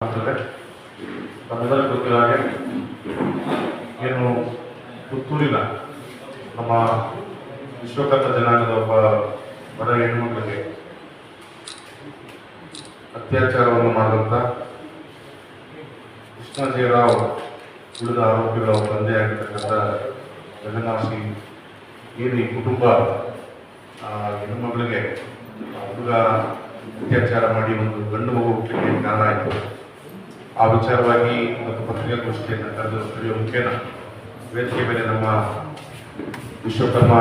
ಮಾಡ್ತದೆ. ತಮ್ಮೆಲ್ಲರಿಗೂ ಗೊತ್ತಿರೋ ಹಾಗೆ ಏನು ಪುತ್ತೂರಿನ ನಮ್ಮ ವಿಶ್ವಕರ್ಮ ಜನಾಂಗದ ಒಬ್ಬ ಬಡ ಹೆಣ್ಣುಮಕ್ಕಳಿಗೆ ಅತ್ಯಾಚಾರವನ್ನು ಮಾಡಿದಂಥ ಕೃಷ್ಣಜೀರಾವ್ ಉಳಿದ ಆರೋಪಿಗಳ ತಂದೆಯಾಗಿರ್ತಕ್ಕಂಥ ಜಗನ್ನಾಥಿ ಏನು ಈ ಕುಟುಂಬ ಹೆಣ್ಣುಮಗಳಿಗೆ ಹುಡುಗ ಅತ್ಯಾಚಾರ ಮಾಡಿ ಒಂದು ಗಂಡು ಮಗು ಹುಟ್ಟಲಿಕ್ಕೆ ಕಾರಣ ಆಯಿತು. ಆ ವಿಚಾರವಾಗಿ ಮತ್ತು ಪತ್ರಿಕಾಗೋಷ್ಠಿಯನ್ನು ಕರೆಯುವ ಮುಖೇನ ವೇದಿಕೆ ಮೇಲೆ ನಮ್ಮ ವಿಶ್ವಕರ್ಮ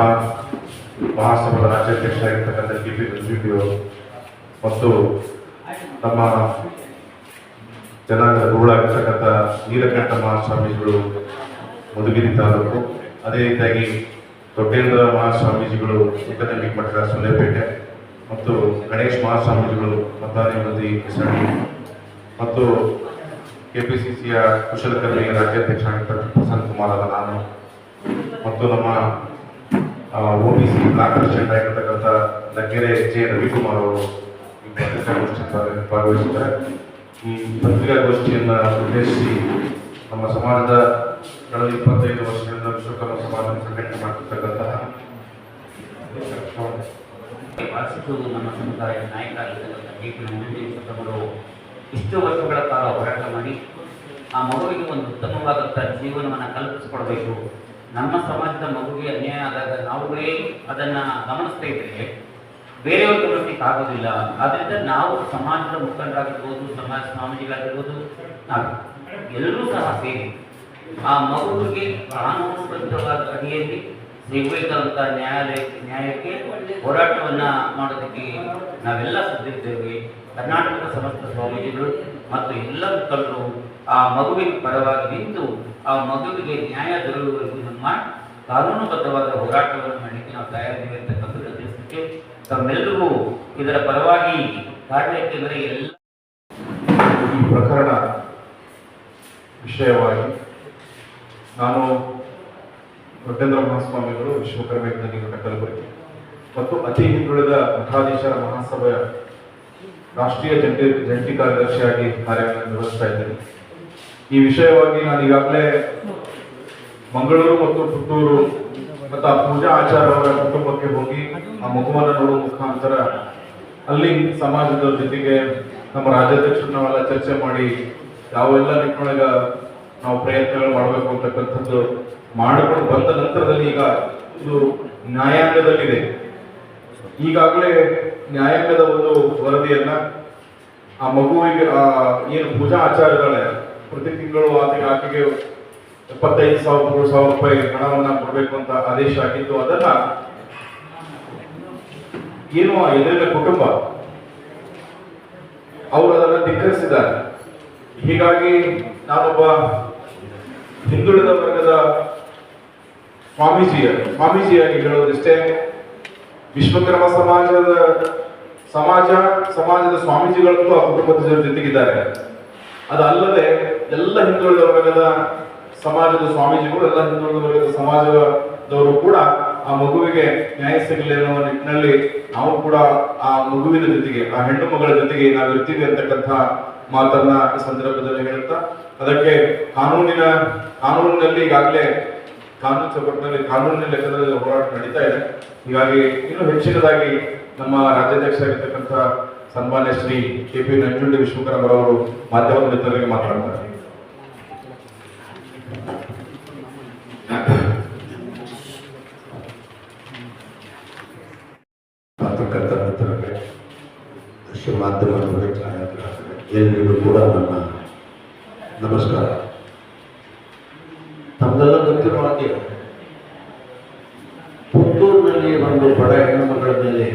ಮಹಾಸಭಾದ ರಾಜ್ಯಾಧ್ಯಕ್ಷ ಆಗಿರ್ತಕ್ಕಂಥ KP ಗಂಜುಟಿಯವರು ಮತ್ತು ನಮ್ಮ ಜನಾಂಗದ ಗುರುಗಳಾಗಿರ್ತಕ್ಕಂಥ ನೀಲಕಂಠ ಮಹಾಸ್ವಾಮೀಜಿಗಳು ಮಧುಗಿರಿ ತಾಲೂಕು, ಅದೇ ರೀತಿಯಾಗಿ ದೊಡ್ಡೇಂದ್ರ ಮಹಾಸ್ವಾಮೀಜಿಗಳು ಏಕದಂಡಿ ಮಠದ ಸೊಲ್ಲೆಪೇಟೆ ಮತ್ತು ಗಣೇಶ್ ಮಹಾಸ್ವಾಮೀಜಿಗಳು ಮತಾನಿವೃದ್ಧಿ ಹೆಸರಡಿ ಮತ್ತು KPCCಯ ಕುಶಲಕರ್ಮಿ ರಾಜ್ಯಾಧ್ಯಕ್ಷ ಆಗಿರ್ತಕ್ಕಂಥ ಪ್ರಸನ್ನ ಕುಮಾರ್ ಅಲ್ಲ ನಾನು ಮತ್ತು ನಮ್ಮ OBC ಬ್ಲಾಕ್ ಪ್ರೆಸಿಡೆಂಟ್ ಆಗಿರ್ತಕ್ಕಂಥ ಲಗ್ಗೆರೆ J ರವಿಕುಮಾರ್ ಅವರು ಈ ಪತ್ರಿಕಾಗೋಷ್ಠಿ ಭಾಗವಹಿಸಿದ್ದಾರೆ. ಈ ಪತ್ರಿಕಾಗೋಷ್ಠಿಯನ್ನು ಉದ್ದೇಶಿಸಿ ನಮ್ಮ ಸಮಾಜದ ಕಳೆದ 25 ವರ್ಷಗಳಿಂದ ವಿಶ್ವಕರ್ಮ ಸಮಾಜ ಸಂಘಟನೆ ಮಾಡ್ತಿರ್ತಕ್ಕಂತಹ ನಮ್ಮ ಸಮುದಾಯದ ನಾಯಕರಾಗಿರ್ತಕ್ಕಂಥ KP ನಂಜುಂಡೇಶ್ವರವರು ಇಷ್ಟು ವರ್ಷಗಳ ಕಾಲ ಹೋರಾಟ ಮಾಡಿ ಆ ಮಗುವಿಗೆ ಒಂದು ಉತ್ತಮವಾದಂಥ ಜೀವನವನ್ನು ಕಲ್ಪಿಸಿಕೊಡ್ಬೇಕು. ನಮ್ಮ ಸಮಾಜದ ಮಗುವಿಗೆ ಅನ್ಯಾಯ ಆದಾಗ ನಾವುಗಳೇ ಅದನ್ನು ಗಮನಿಸ್ತಾ ಇದ್ರೆ ಬೇರೆಯವರು ಗಮನಿಸಲಿಕ್ಕೆ ಆಗೋದಿಲ್ಲ. ಆದ್ದರಿಂದ ನಾವು ಸಮಾಜದ ಮುಖಂಡರಾಗಿರ್ಬೋದು, ಸಮಾಜ ಸ್ವಾಮೀಜಿಗಳಾಗಿರ್ಬೋದು, ನಾವು ಎಲ್ಲರೂ ಸಹ ಸೇರಿ ಆ ಮಗುವಿಗೆ ಕಾನೂನುಬದ್ಧವಾದ ಅಡಿಯಲ್ಲಿ ಸಿಗಬೇಕಾದಂಥ ನ್ಯಾಯಕ್ಕೆ ಹೋರಾಟವನ್ನು ಮಾಡೋದಕ್ಕೆ ನಾವೆಲ್ಲ ಸಿದ್ಧಿದ್ದೇವೆ. ಕರ್ನಾಟಕದ ಸಮಸ್ತ ಸ್ವಾಮೀಜಿಗಳು ಮತ್ತು ಎಲ್ಲ ಮುಖಂಡರು ಆ ಮಗುವಿನ ಪರವಾಗಿ ನಿಂತು ಆ ಮಗುವಿಗೆ ನ್ಯಾಯ ದೊರೆಯುವವರೆಗೂ ನಮ್ಮ ಕಾನೂನುಬದ್ಧವಾದ ಹೋರಾಟವನ್ನು ಮಾಡಲಿಕ್ಕೆ ನಾವು ತಯಾರಿದ್ದೇವೆ ಅಂತಕ್ಕಂಥದ್ದು ತಿಳಿಸಲಿಕ್ಕೆ ತಮ್ಮೆಲ್ಲರಿಗೂ ಇದರ ಪರವಾಗಿ ಕಾರಣ ಏಕೆಂದರೆ ಎಲ್ಲ ಈ ಪ್ರಕರಣ ವಿಷಯವಾಗಿ ನಾನು ದೊಡ್ಡೇಂದ್ರ ಮಹಾಸ್ವಾಮಿಗಳು ವಿಶ್ವಕರ್ಮ ಏಕದಂಡಿ ಕಲಬುರಗಿ ಮತ್ತು ಅತಿ ಹಿಂದುಳಿದ ಮಠಾಧೀಶರ ಮಹಾಸಭೆಯ ರಾಷ್ಟ್ರೀಯ ಜಂಟಿ ಕಾರ್ಯದರ್ಶಿಯಾಗಿ ಕಾರ್ಯವನ್ನು ನಿರ್ವಹಿಸ್ತಾ ಇದ್ದೇನೆ. ಈ ವಿಷಯವಾಗಿ ನಾನು ಈಗಾಗಲೇ ಮಂಗಳೂರು ಮತ್ತು ಪುತ್ತೂರು ಮತ್ತು ಆ ಪೂಜಾ ಆಚಾರ್ಯ ಅವರ ಕುಟುಂಬಕ್ಕೆ ಹೋಗಿ ಆ ಮಗುವನ್ನು ನೋಡುವ ಮುಖಾಂತರ ಅಲ್ಲಿ ಸಮಾಜದ ಜೊತೆಗೆ ನಮ್ಮ ರಾಜ್ಯಾಧ್ಯಕ್ಷರು ನಾವೆಲ್ಲ ಚರ್ಚೆ ಮಾಡಿ ಯಾವೆಲ್ಲ ನಿಟ್ಟಿನೊಳಗ ನಾವು ಪ್ರಯತ್ನಗಳು ಮಾಡಬೇಕು ಅಂತಕ್ಕಂಥದ್ದು ಮಾಡಿಕೊಂಡು ಬಂದ ನಂತರದಲ್ಲಿ ಈಗ ಇದು ನ್ಯಾಯಾಂಗದಲ್ಲಿದೆ. ಈಗಾಗಲೇ ನ್ಯಾಯಾಂಗದ ಒಂದು ವರದಿಯನ್ನ ಆ ಮಗುವಿಗೆ ಏನು ಪೂಜಾ ಆಚಾರ್ಯಗಳೇ ಪ್ರತಿ ತಿಂಗಳು ಆಕೆಗೆ 75,000-3,000 ರೂಪಾಯಿ ಹಣವನ್ನ ಕೊಡಬೇಕು ಅಂತ ಆದೇಶ ಆಗಿದ್ದು, ಅದನ್ನ ಏನು ಎದುರಿನ ಕುಟುಂಬ ಅವರು ಅದನ್ನ ಧಿಕ್ಕರಿಸಿದ್ದಾರೆ. ಹೀಗಾಗಿ ನಾನೊಬ್ಬ ಹಿಂದುಳಿದ ವರ್ಗದ ಸ್ವಾಮೀಜಿಯಾಗಿ ಹೇಳೋದಿಷ್ಟೇ, ವಿಶ್ವಕರ್ಮ ಸಮಾಜದ ಸ್ವಾಮೀಜಿಗಳಂತೂ ಆ ಕುಟುಂಬದ ಜೊತೆಗಿದ್ದಾರೆ. ಅದಲ್ಲದೆ ಎಲ್ಲ ಹಿಂದುಳಿದ ವರ್ಗದ ಸಮಾಜದ ಸ್ವಾಮೀಜಿಗಳು, ಎಲ್ಲ ಹಿಂದುಳಿದ ವರ್ಗದ ಸಮಾಜದವರು ಕೂಡ ಆ ಮಗುವಿಗೆ ನ್ಯಾಯ ಸಿಗಲಿ ಅನ್ನೋ ನಿಟ್ಟಿನಲ್ಲಿ ನಾವು ಕೂಡ ಆ ಮಗುವಿನ ಜೊತೆಗೆ, ಆ ಹೆಣ್ಣು ಮಗಳ ಜೊತೆಗೆ ನಾವು ಇರ್ತೀವಿ ಅಂತಕ್ಕಂಥ ಮಾತನ್ನ ಈ ಸಂದರ್ಭದಲ್ಲಿ ಹೇಳುತ್ತಾ, ಅದಕ್ಕೆ ಕಾನೂನಿನಲ್ಲಿ ಈಗಾಗಲೇ ಕಾನೂನು ಚೌಕಟ್ಟಿನಲ್ಲಿ ಕಾನೂನಿನ ಲೆಕ್ಕದಲ್ಲಿ ಹೋರಾಟ ನಡೀತಾ ಇದೆ. ಹೀಗಾಗಿ ಇನ್ನೂ ಹೆಚ್ಚಿನದಾಗಿ ನಮ್ಮ ರಾಜ್ಯಾಧ್ಯಕ್ಷರಾಗಿರ್ತಕ್ಕಂಥ ಸನ್ಮಾನ್ಯ ಶ್ರೀ KP ನಂಜುಂಡಿ ವಿಶ್ವಕರ್ಮರವರು ಮಾಧ್ಯಮದ ಮಿತ್ರರಿಗೆ ಮಾತನಾಡ್ತಾರೆ. ಪತ್ರಕರ್ತರ ಮಿತ್ರರಿಗೆ, ದೃಶ್ಯ ಮಾಧ್ಯಮದವರಿಗೆ, ಎಲ್ಲರಿಗೂ ಕೂಡ ನನ್ನ ನಮಸ್ಕಾರ. ತಮ್ಮೆಲ್ಲ ಗೊತ್ತಿರುವ ಹಾಗೆ ಪುತ್ತೂರಿನಲ್ಲಿ ಒಂದು ಬಡ ಹೆಣ್ಣು ಮಗಳ ಮೇಲೆ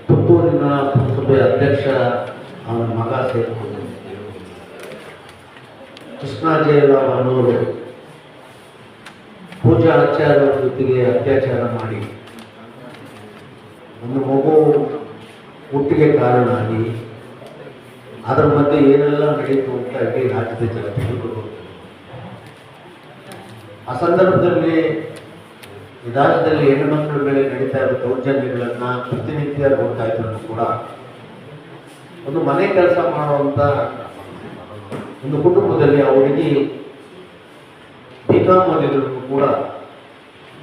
ಪುತ್ತೂರಿನ ಪುರಸಭೆಯ ಅಧ್ಯಕ್ಷ ಅವನ ಮಗ ಸೇರಿಕೊಂಡು ಕೃಷ್ಣಾಜಯರಾವ್ ಅನ್ನೋರು ಪೂಜಾ ಆಚಾರ್ಯರ ಜೊತೆಗೆ ಅತ್ಯಾಚಾರ ಮಾಡಿ ಒಂದು ಮಗು ಹುಟ್ಟಿಗೆ ಕಾರಣ ಆಗಿ ಅದರ ಮಧ್ಯೆ ಏನೆಲ್ಲ ನಡೀತು ಅಂತ ಇಡೀ ರಾಜ್ಯದ ಜಗತ್ತಿಗೆ. ಆ ಸಂದರ್ಭದಲ್ಲಿ ಈ ರಾಜ್ಯದಲ್ಲಿ ಹೆಣ್ಣುಮಕ್ಕಳ ಮೇಲೆ ನಡೀತಾ ಇರೋ ದೌರ್ಜನ್ಯಗಳನ್ನು ಪ್ರತಿನಿತ್ಯ ನೋಡ್ತಾ ಇದ್ರು ಕೂಡ ಒಂದು ಮನೆ ಕೆಲಸ ಮಾಡುವಂಥ ಒಂದು ಕುಟುಂಬದಲ್ಲಿ ಆ ಹುಡುಗಿ B.Com ಓದಿದ್ರು ಕೂಡ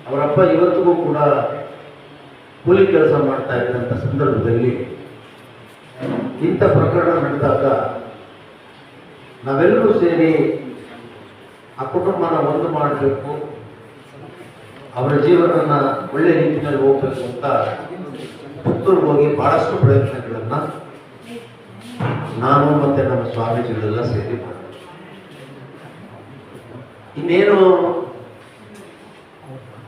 ಅವರಪ್ಪ ಇವತ್ತಿಗೂ ಕೂಡ ಕೂಲಿ ಕೆಲಸ ಮಾಡ್ತಾ ಇದ್ದಂಥ ಸಂದರ್ಭದಲ್ಲಿ ಇಂಥ ಪ್ರಕರಣ ನಡೆದಾಗ ನಾವೆಲ್ಲರೂ ಸೇರಿ ಆ ಕುಟುಂಬನ ಒಂದು ಮಾಡಬೇಕು, ಅವರ ಜೀವನನ ಒಳ್ಳೆ ರೀತಿಯಲ್ಲಿ ಹೋಗ್ಬೇಕು ಅಂತ ಪುತ್ತೂರಿಗೆ ಹೋಗಿ ಬಹಳಷ್ಟು ಪ್ರಯತ್ನಗಳನ್ನು ನಾನು ಮತ್ತೆ ನಮ್ಮ ಸ್ವಾಮೀಜಿಗಳೆಲ್ಲ ಸೇರಿ ಮಾಡಿದ್ವಿ. ಇನ್ನೇನು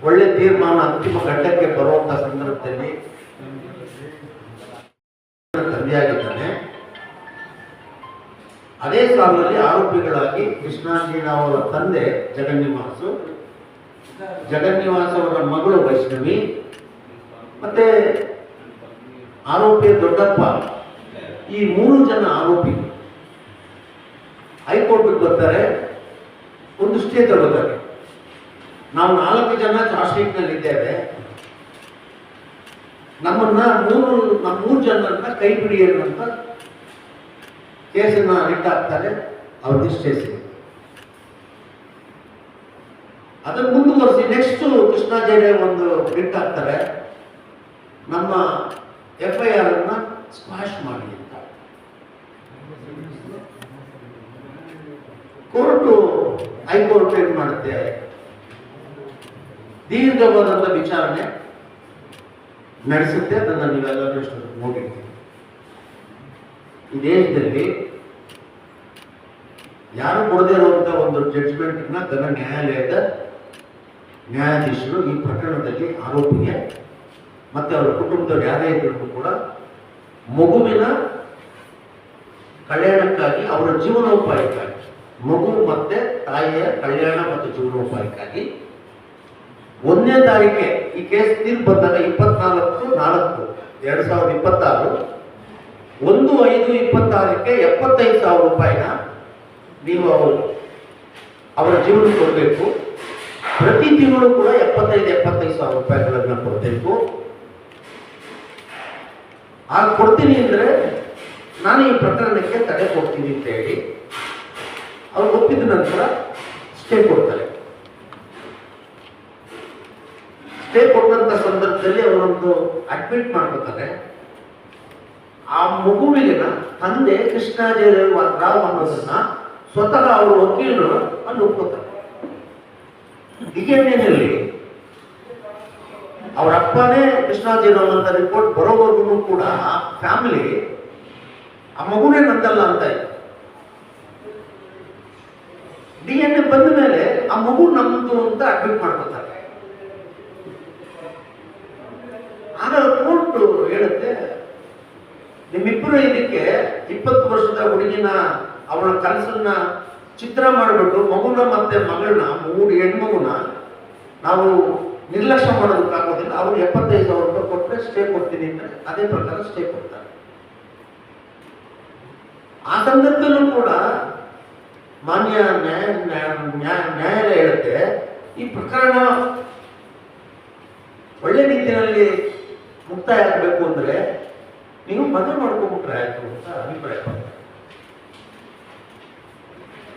ಒಳ್ಳೆ ತೀರ್ಮಾನ ಅಂತಿಮ ಘಟ್ಟಕ್ಕೆ ಬರುವಂತ ಸಂದರ್ಭದಲ್ಲಿ ತಂದೆಯಾಗಿದ್ದಾನೆ. ಅದೇ ಸಾಲಿನಲ್ಲಿ ಆರೋಪಿಗಳಾಗಿ ಕೃಷ್ಣಾಜಿರಾವ್ ಅವರ ತಂದೆ ಜಗನ್ನಿವಾಸ್ ಅವರ ಮಗಳು ವೈಷ್ಣವಿ, ಮತ್ತೆ ಆರೋಪಿಯ ದೊಡ್ಡಪ್ಪ, ಈ 3 ಜನ ಆರೋಪಿ ಹೈಕೋರ್ಟ್ಗೆ ಬರ್ತಾರೆ, ಒಂದು ಸ್ಟೇ ತಗೋತಾರೆ. ನಾವು 4 ಜನ ಚಾರ್ಜ್ ಶೀಟ್ನಲ್ಲಿ ಇದ್ದೇವೆ, ನಮ್ಮ 3 ಜನರನ್ನ ಕೈ ಬಿಡಿ ಅಂತ ಕೇಸನ್ನ ಇಟ್ಟಾಕ್ತಾರೆ. ಅವ್ರಿಗೆ ಸ್ಟೇ ಸಿಗುತ್ತೆ. ಅದನ್ನು ಮುಂದುವರಿಸಿ ನೆಕ್ಸ್ಟ್ ಕೃಷ್ಣಾಜೇರೆ ಒಂದು ಬಿಟ್ ಹಾಕ್ತಾರೆ, ನಮ್ಮ FIR ಅನ್ನ ಸ್ಕ್ವಾಶ್ ಮಾಡಿ ಅಂತ. ಹೈಕೋರ್ಟ್ ಏನ್ ಮಾಡುತ್ತೆ, ದೀರ್ಘವಾದಂತ ವಿಚಾರಣೆ ನಡೆಸುತ್ತೆ. ಅದನ್ನು ನೀವೆಲ್ಲರೂ ನೋಡಿರ್ತೀವಿ. ಈ ದೇಶದಲ್ಲಿ ಯಾರು ಕೊಡದೇ ಇರುವಂತ ಒಂದು ಜಡ್ಜ್ಮೆಂಟ್ನ ಘನ ನ್ಯಾಯಾಲಯದ ನ್ಯಾಯಾಧೀಶರು ಈ ಪ್ರಕರಣದಲ್ಲಿ ಆರೋಪಿಗೆ ಮತ್ತೆ ಅವರ ಕುಟುಂಬದವರು ಯಾರೇ ಇದ್ರೂ ಕೂಡ ಮಗುವಿನ ಕಲ್ಯಾಣಕ್ಕಾಗಿ, ಅವರ ಜೀವನೋಪಾಯಕ್ಕಾಗಿ, ಮಗು ಮತ್ತೆ ತಾಯಿಯ ಕಲ್ಯಾಣ ಮತ್ತು ಜೀವನೋಪಾಯಕ್ಕಾಗಿ 1ನೇ ತಾರೀಕೆ ಈ ಕೇಸ್ ತೀರ್ಪು ಬಂದಾಗ 24/4/2026 1/5/26ಕ್ಕೆ 75,000 ರೂಪಾಯಿನ ನೀವು ಅವರ ಜೀವನಕ್ಕೆ ಕೊಡಬೇಕು. ಪ್ರತಿ ತಿಂಗಳು ಕೂಡ 75,000 ರೂಪಾಯಿಗಳನ್ನ ಕೊಡಬೇಕು. ಆಗ ಕೊಡ್ತೀನಿ ಅಂದ್ರೆ ನಾನು ಈ ಪ್ರಕರಣಕ್ಕೆ ತಡೆ ಕೊಡ್ತೀನಿ ಅಂತ ಹೇಳಿ ಅವ್ರು ಒಪ್ಪಿದ ನಂತರ ಸ್ಟೇ ಕೊಡ್ತಾರೆ. ಸ್ಟೇ ಕೊಟ್ಟಂತ ಸಂದರ್ಭದಲ್ಲಿ ಅವರೊಂದು ಅಡ್ಮಿಟ್ ಮಾಡ್ಬೇಕಾದ್ರೆ ಆ ಮಗುವಿನ ತಂದೆ ಕೃಷ್ಣಾಜೇರಾವ್ ಅನ್ನೋದನ್ನ ಸ್ವತಃ ಅವರು ವಕೀಲರು ಅಲ್ಲಿ ಒಪ್ಕೋತಾರೆ. ಡಿಎನ್ಎನಲ್ಲಿ ಅವರ ಅಪ್ಪನೇ ಕೃಷ್ಣಾಜೇರಾವ್ ಅಂತ ರಿಪೋರ್ಟ್ ಬರೋವರೆಗೂ ಕೂಡ ಆ ಫ್ಯಾಮಿಲಿ ಆ ಮಗುನೇ ನಂದಲ್ಲ ಅಂತ ಇತ್ತು. DNA ಬಂದ ಮೇಲೆ ಆ ಮಗು ನಮ್ದು ಅಂತ ಅಡ್ಮಿಟ್ ಮಾಡ್ಕೊತಾರೆ. ಆಗ ಕೋರ್ಟ್ ಹೇಳುತ್ತೆ, ನಿಮ್ಮಿಬ್ಬರು ಇದಕ್ಕೆ 20 ವರ್ಷದ ಹುಡುಗಿನ ಅವಳ ಕನಸನ್ನ ಚಿತ್ರ ಮಾಡಿಬಿಟ್ಟು ಮಗುನ ಮತ್ತೆ ಮಗಳನ್ನ 3 ಹೆಣ್ಮಗುನ ನಾವು ನಿರ್ಲಕ್ಷ್ಯ ಮಾಡೋದಕ್ಕಾಗೋದಿಲ್ಲ, ಅವ್ರು 75,000 ರೂಪಾಯಿ ಕೊಟ್ಟರೆ ಸ್ಟೇ ಕೊಡ್ತೀನಿ ಅಂದ್ರೆ ಅದೇ ಪ್ರಕಾರ ಸ್ಟೇ ಕೊಡ್ತಾರೆ. ಆ ಸಂದರ್ಭದಲ್ಲೂ ಕೂಡ ಮಾನ್ಯ ನ್ಯಾಯಾಲಯ ಹೇಳುತ್ತೆ, ಈ ಪ್ರಕರಣ ಒಳ್ಳೆ ರೀತಿಯಲ್ಲಿ ಮುಕ್ತಾಯ ಆಗಬೇಕು ಅಂದ್ರೆ ನೀವು ಮದುವೆ ಮಾಡ್ಕೊಂಡ್ಬಿಟ್ರೆ ಆಯ್ತು ಅಂತ ಅಭಿಪ್ರಾಯ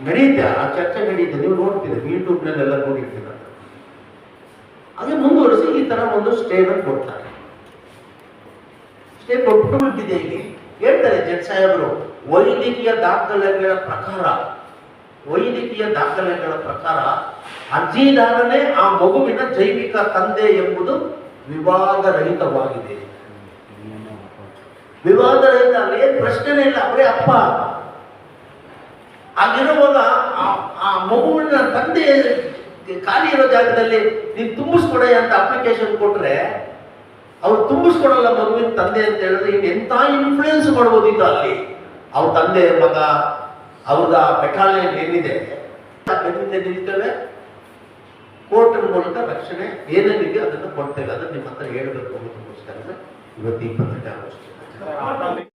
ನಡೆಯುತ್ತೆ. ಆ ಚರ್ಚೆ ನಡೆಯುತ್ತೆ, ನೀವು ನೋಡ್ತೀರಿ, ಯೂಟ್ಯೂಬ್ನಲ್ಲೆಲ್ಲ ನೋಡಿರ್ತೀರ. ಅದೇ ಮುಂದುವರಿಸಿ ಈ ತರ ಒಂದು ಸ್ಟೇನ ಕೊಡ್ತಾರೆ. ಸ್ಟೇ ಕೊಟ್ಟು ಬಿಟ್ಟಿದೆ. ಇಲ್ಲಿ ಹೇಳ್ತಾರೆ ಜಡ್ಜ್ ಸಾಹೇಬರು, ವೈದ್ಯಕೀಯ ದಾಖಲೆಗಳ ಪ್ರಕಾರ ಅರ್ಜಿದಾರನೇ ಆ ಮಗುವಿನ ಜೈವಿಕ ತಂದೆ ಎಂಬುದು ವಿವಾದರಹಿತವಾಗಿದೆ. ವಿವಾದರಹಿತ ಏನ್ ಪ್ರಶ್ನೆನೇ ಇಲ್ಲ, ಅವರೇ ಅಪ್ಪ. ಆಗಿರುವಾಗ ಆ ಮಗುವಿನ ತಂದೆ ಖಾಲಿ ಇರೋ ಜಾಗದಲ್ಲಿ ನೀವು ತುಂಬಿಸ್ಕೊಡೆ ಅಂತ ಅಪ್ಲಿಕೇಶನ್ ಕೊಟ್ರೆ ಅವ್ರು ತುಂಬಿಸ್ಕೊಡಲ್ಲ ಮಗುವಿನ ತಂದೆ ಅಂತ ಹೇಳಿದ್ರೆ ಇನ್ನು ಎಂತ ಇನ್ಫ್ಲೂಯೆನ್ಸ್ ಮಾಡ್ಬೋದಿತ್ತು ಅಲ್ಲಿ. ಅವ್ರ ತಂದೆ ಮಗ ಅವ್ರದ ಬೆಟಾಲಿಯನ್ ಏನಿದೆ ನಿಲ್ತೇವೆ, ಕೋರ್ಟ್ ಮೂಲಕ ರಕ್ಷಣೆ ಏನೇನಿದೆ ಅದನ್ನು ಕೊಡ್ತೇವೆ. ಅದನ್ನು ನಿಮ್ಮ ಹತ್ರ ಹೇಳಬೇಕು ಅನ್ನೋದಕ್ಕೋಸ್ಕರ ಇವತ್ತು 28 ಆಗಸ್ಟ್